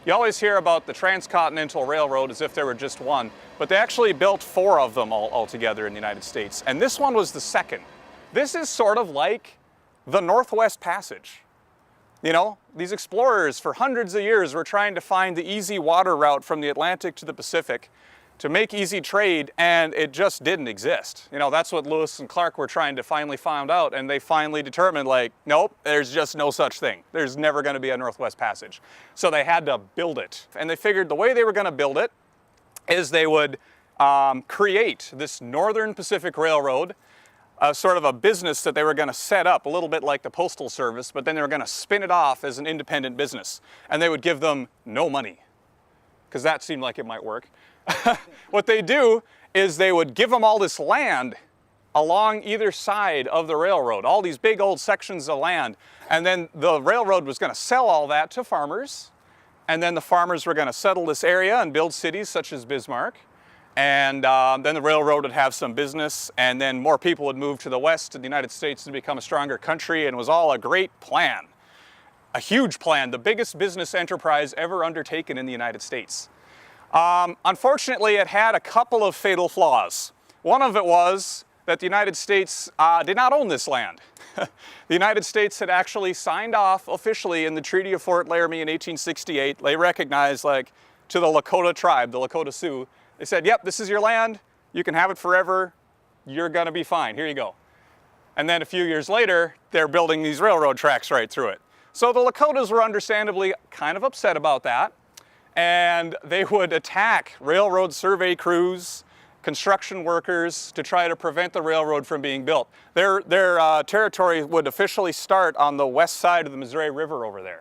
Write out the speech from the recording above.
You always hear about the Transcontinental Railroad as if there were just one, but they actually built 4 of them altogether in the United States, and this one was the second. This is sort of like the Northwest Passage. You know, these explorers for hundreds of years were trying to find the easy water route from the Atlantic to the Pacific to make easy trade, and it just didn't exist. You know, that's what Lewis and Clark were trying to finally find out, and they finally determined, like, nope, there's just no such thing. There's never going to be a Northwest Passage. So they had to build it. And they figured the way they were going to build it is they would create this Northern Pacific Railroad, sort of a business that they were going to set up, a little bit like the Postal Service, but then they were going to spin it off as an independent business. And they would give them no money, because that seemed like it might work. What they do is they would give them all this land along either side of the railroad, all these big old sections of land, and then the railroad was going to sell all that to farmers, and then the farmers were going to settle this area and build cities such as Bismarck, and then the railroad would have some business, and then more people would move to the west to the United States to become a stronger country, and it was all a great plan, a huge plan, the biggest business enterprise ever undertaken in the United States. Unfortunately, it had a couple of fatal flaws. One of it was that the United States did not own this land. The United States had actually signed off officially in the Treaty of Fort Laramie in 1868. They recognized, like, to the Lakota tribe, the Lakota Sioux, they said, yep, this is your land, you can have it forever, you're gonna be fine, here you go. And then a few years later, they're building these railroad tracks right through it. So the Lakotas were understandably kind of upset about that, and they would attack railroad survey crews, construction workers, to try to prevent the railroad from being built. Their territory would officially start on the west side of the Missouri River over there.